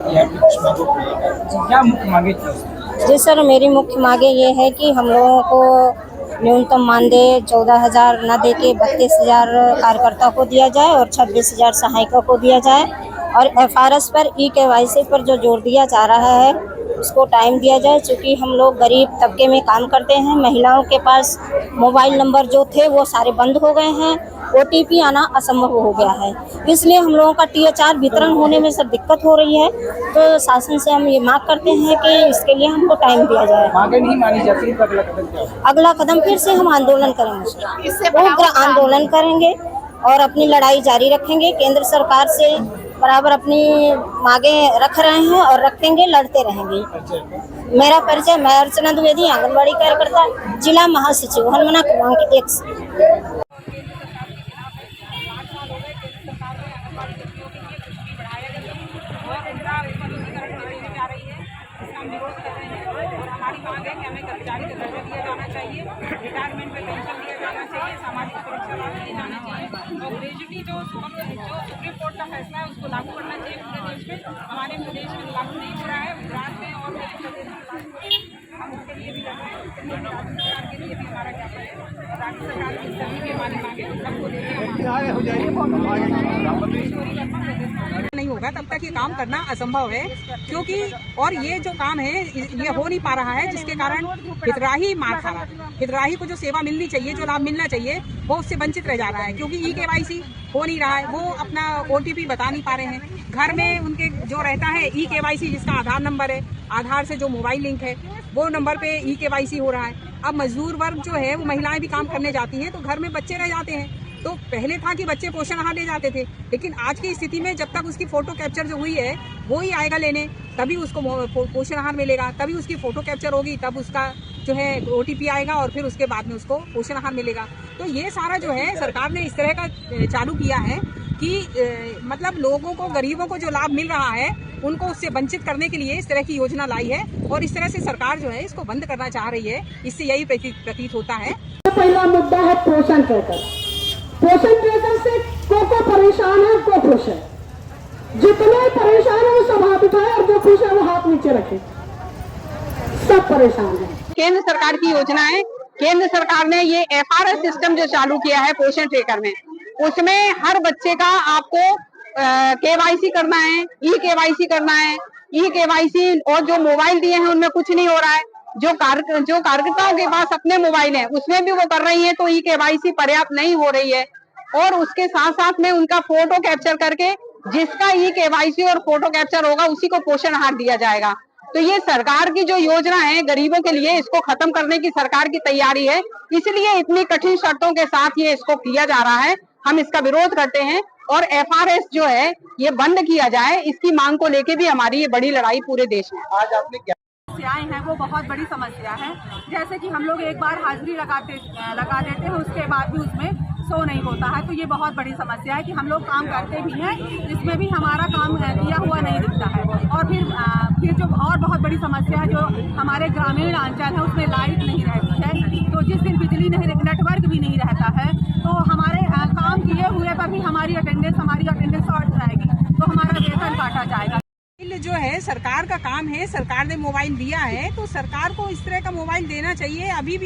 क्या मुख्य मांगे थी? जी सर, मेरी मुख्य मांगे ये है कि हम लोगों को न्यूनतम मानदेय 14,000 न दे के 32,000 कार्यकर्ता को दिया जाए और 26,000 सहायिका को दिया जाए। और एफआरएस पर ई-केवाईसी पर जो जोर दिया जा रहा है उसको टाइम दिया जाए, चूँकि हम लोग गरीब तबके में काम करते हैं। महिलाओं के पास मोबाइल नंबर जो थे वो सारे बंद हो गए हैं, ओटीपी आना असंभव हो गया है, इसलिए हम लोगों का टीएचआर वितरण होने में सर दिक्कत हो रही है। तो शासन से हम ये मांग करते हैं कि इसके लिए हमको टाइम दिया जाए। मांगे नहीं मानी जाती तो अगला कदम क्या होगा? अगला कदम फिर से हम आंदोलन करेंगे, उग्र आंदोलन करेंगे और अपनी लड़ाई जारी रखेंगे। केंद्र सरकार से बराबर अपनी मांगे रख रहे हैं और रखेंगे, लड़ते रहेंगे। मेरा परिचय, मैं अर्चना द्विवेदी, आंगनबाड़ी कार्यकर्ता, जिला महासचिव हनुमाना क्रमांक 1 से। हमारी मांग है कि हमें कर्मचारी का दर्जा दिया जाना चाहिए, रिटायरमेंट पे पेंशन दिया जाना चाहिए, सामाजिक सुरक्षा लाभ दिए जाना चाहिए और ग्रेजुटी जो सुप्रीम कोर्ट का फैसला है उसको लागू करना चाहिए पूरे देश में। हमारे प्रदेश में लागू नहीं हो रहा है, गुजरात में और हम उसके लिए भी लड़ रहे हैं। राज्य सरकार के लिए भी हमारा ज्ञापन है, राज्य सरकार की सभी की हमारी मांगे सबको लेकर नहीं होगा तब तक ये काम करना असंभव है, क्योंकि और ये जो काम है ये हो नहीं पा रहा है, जिसके कारण हितग्राही मार खा रहा है। हितग्राही को जो सेवा मिलनी चाहिए, जो लाभ मिलना चाहिए, वो उससे वंचित रह जा रहा है, क्योंकि ई-केवाईसी हो नहीं रहा है। वो अपना ओटीपी बता नहीं पा रहे हैं। घर में उनके जो रहता है ई-केवाईसी, जिसका आधार नंबर है, आधार से जो मोबाइल लिंक है वो नंबर पे ई-केवाईसी हो रहा है। अब मजदूर वर्ग जो है वो महिलाएं भी काम करने जाती हैं तो घर में बच्चे रह जाते हैं। तो पहले था कि बच्चे पोषण आहार ले जाते थे, लेकिन आज की स्थिति में जब तक उसकी फोटो कैप्चर जो हुई है वो ही आएगा लेने, तभी उसको पोषण आहार मिलेगा, तभी उसकी फोटो कैप्चर होगी, तब उसका जो है ओटीपी आएगा और फिर उसके बाद में उसको पोषण आहार मिलेगा। तो ये सारा जो है सरकार ने इस तरह का चालू किया है कि मतलब लोगों को, गरीबों को जो लाभ मिल रहा है उनको उससे वंचित करने के लिए इस तरह की योजना लाई है और इस तरह से सरकार जो है इसको बंद करना चाह रही है। इससे यही प्रतीत होता है। पहला मुद्दा है पोषण ट्रैकर। पोषण ट्रैकर से को परेशान है, को खुश है। जितने परेशान है वो सब हाथ उठाए और जो खुश है वो हाथ नीचे रखे। सब परेशान है। केंद्र सरकार की योजना है। केंद्र सरकार ने ये एफआरएस सिस्टम जो चालू किया है पोषण ट्रैकर में, उसमें हर बच्चे का आपको केवाईसी करना है, ई-केवाईसी करना है। ई-केवाईसी और जो मोबाइल दिए हैं उनमें कुछ नहीं हो रहा है। जो कार्यकर्ताओं के पास अपने मोबाइल है उसमें भी वो कर रही है, तो ई-केवाईसी पर्याप्त नहीं हो रही है। और उसके साथ साथ में उनका फोटो कैप्चर करके, जिसका ई-केवाईसी और फोटो कैप्चर होगा उसी को पोषण आहार दिया जाएगा। तो ये सरकार की जो योजना है गरीबों के लिए, इसको खत्म करने की सरकार की तैयारी है, इसलिए इतनी कठिन शर्तों के साथ ये इसको किया जा रहा है। हम इसका विरोध करते हैं और एफआरएस जो है ये बंद किया जाए, इसकी मांग को लेके भी हमारी ये बड़ी लड़ाई पूरे देश में। आज आपने क्या समस्याएं हैं वो बहुत बड़ी समस्या है। जैसे कि हम लोग एक बार हाजिरी लगा देते हैं, उसके बाद भी उसमें शो नहीं होता है, तो ये बहुत बड़ी समस्या है कि हम लोग काम करते भी हैं, इसमें भी हमारा काम किया हुआ नहीं दिखता है। और फिर जो और बहुत बड़ी समस्या है, जो हमारे ग्रामीण अंचल है उसमें लाइट नहीं रहती है, तो जिस दिन बिजली नहीं, नेटवर्क भी नहीं रहता है, तो हमारे काम किए हुए पर भी हमारी अटेंडेंस शॉर्ट जाएगी, तो हमारा वेतन काटा जाएगा। जो है सरकार का काम है, सरकार ने मोबाइल दिया है तो सरकार को इस तरह का मोबाइल देना चाहिए। अभी भी